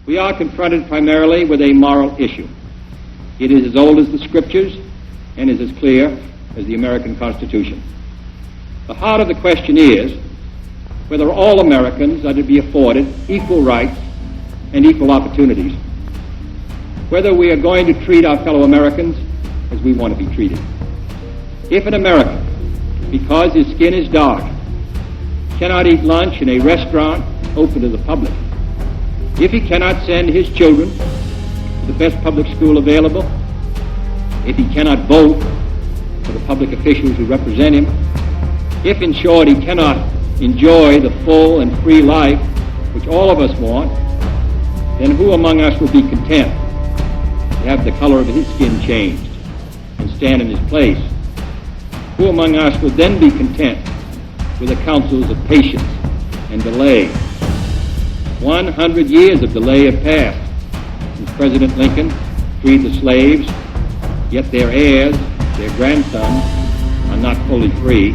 We are confronted primarily with a moral issue. It is as old as the Scriptures and is as clear as the American Constitution. The heart of the question is whether all Americans are to be afforded equal rights and equal opportunities, whether we are going to treat our fellow Americans as we want to be treated. If an American, because his skin is dark, cannot eat lunch in a restaurant open to the public, if he cannot send his children to the best public school available, if he cannot vote for the public officials who represent him, if, in short, he cannot enjoy the full and free life which all of us want, then who among us would be content to have the color of his skin changed and stand in his place? Who among us would then be content with the counsels of patience and delay? 100 years of delay have passed since President Lincoln freed the slaves, yet their heirs, their grandsons, are not fully free.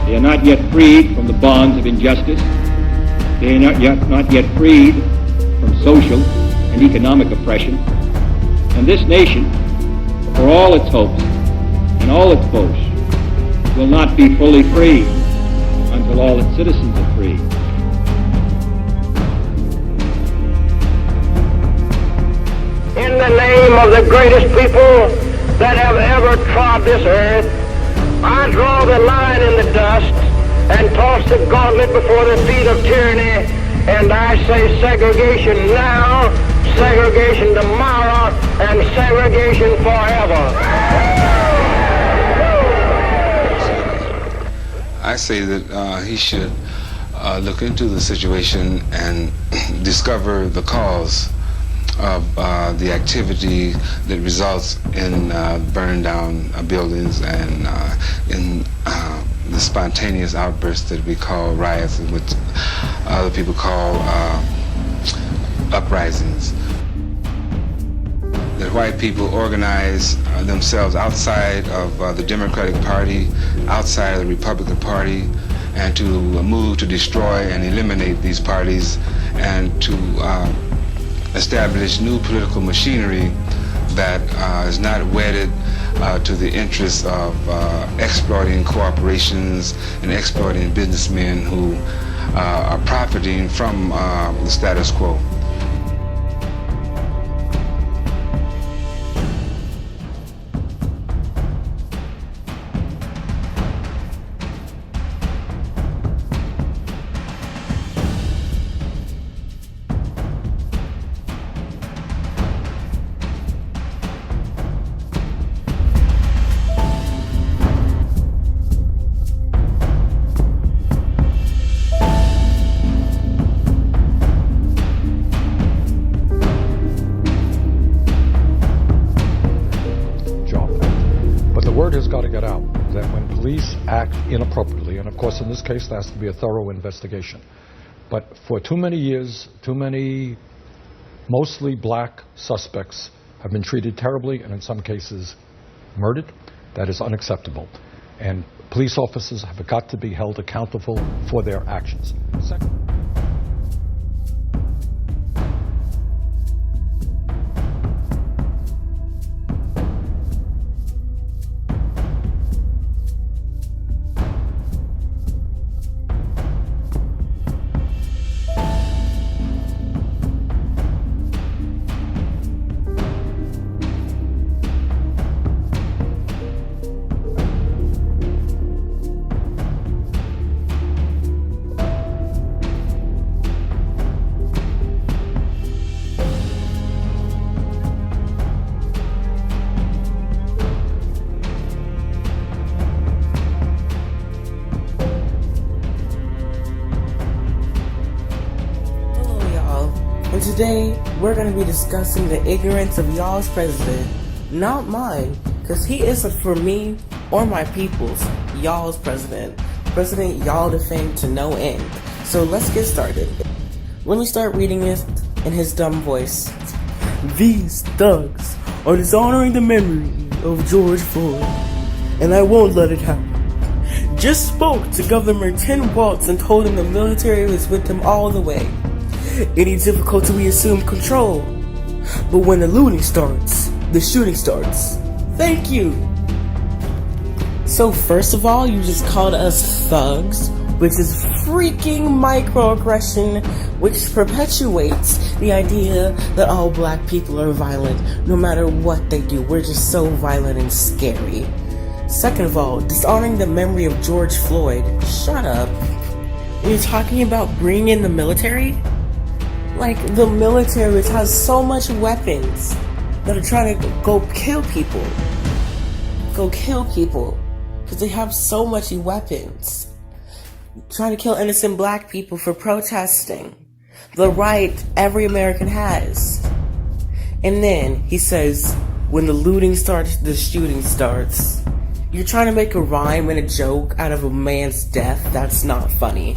They are not yet freed from the bonds of injustice. They are not yet freed from social and economic oppression. And this nation, for all its hopes and all its boasts, will not be fully free until all its citizens are free. In the name of the greatest people that have ever trod this earth, I draw the line in the dust and toss the gauntlet before the feet of tyranny, and I say segregation now, segregation tomorrow, and segregation forever. I say that he should look into the situation and discover the cause of the activity that results in burning down buildings and in the spontaneous outbursts that we call riots, and which other people call uprisings. That white people organize themselves outside of the Democratic Party, outside of the Republican Party, and to move to destroy and eliminate these parties, and to establish new political machinery that is not wedded to the interests of exploiting corporations and exploiting businessmen who are profiting from the status quo. Has got to get out that when police act inappropriately, and of course in this case there has to be a thorough investigation, but for too many years, too many mostly black suspects have been treated terribly and in some cases murdered. That is unacceptable, and police officers have got to be held accountable for their actions. Second, And today, we're going to be discussing the ignorance of y'all's president. Not mine, because he isn't for me or my people's. Y'all's president. President y'all defend to no end. So let's get started. Let me start reading it in his dumb voice. These thugs are dishonoring the memory of George Floyd, and I won't let it happen. Just spoke to Governor Tim Walz and told him the military was with him all the way. any difficulty we assume control. But when the looting starts, the shooting starts. Thank you. So first of all, you just called us thugs, which is freaking microaggression, which perpetuates the idea that all black people are violent, no matter what they do. We're just so violent and scary. Second of all, dishonoring the memory of George Floyd. Shut up. And you're talking about bringing in the military? Like, the military, which has so much weapons, that are trying to go kill people. Go kill people. Because they have so much weapons. Trying to kill innocent black people for protesting. The right every American has. And then he says, when the looting starts, the shooting starts. You're trying to make a rhyme and a joke out of a man's death? That's not funny.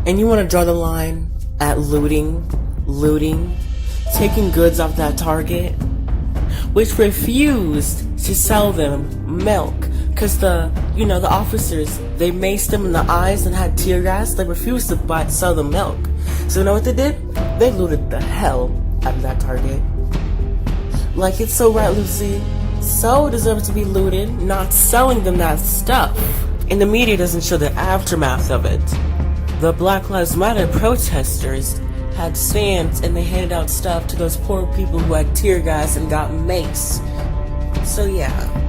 And you want to draw the line at looting, taking goods off that Target, which refused to sell them milk. Because the officers, they maced them in the eyes and had tear gas. They refused to sell them milk. So you know what they did? They looted the hell out of that Target. Like, it's so right, Lucy. So deserves to be looted, not selling them that stuff. And the media doesn't show the aftermath of it. The Black Lives Matter protesters had stands and they handed out stuff to those poor people who had tear gas and got maced. So yeah.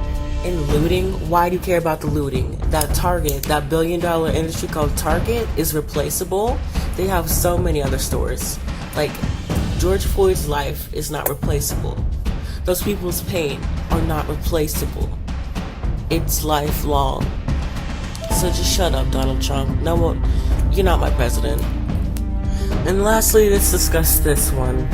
In looting, why do you care about the looting? That Target, that billion-dollar industry called Target is replaceable. They have so many other stores. Like, George Floyd's life is not replaceable. Those people's pain are not replaceable. It's lifelong. So just shut up, Donald Trump. No, you're not my president. And lastly, let's discuss this one.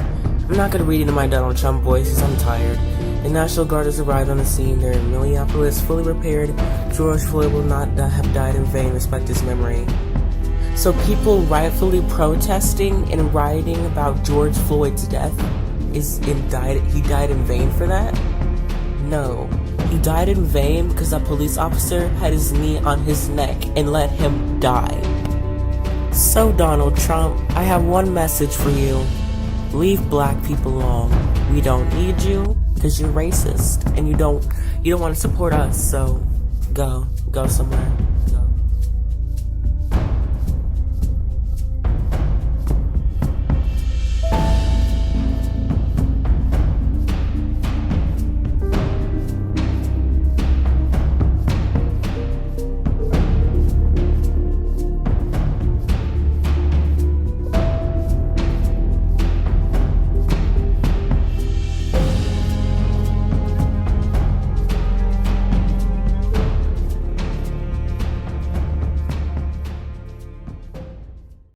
I'm not gonna read it in my Donald Trump voice because I'm tired. The National Guard has arrived on the scene. They're in Minneapolis, fully repaired. George Floyd will not have died in vain. Respect his memory. So people rightfully protesting and rioting about George Floyd's death he died in vain for that? No. He died in vain because a police officer had his knee on his neck and let him die. So Donald Trump, I have one message for you. Leave black people alone. We don't need you. Because you're racist and you don't want to support us, so go somewhere.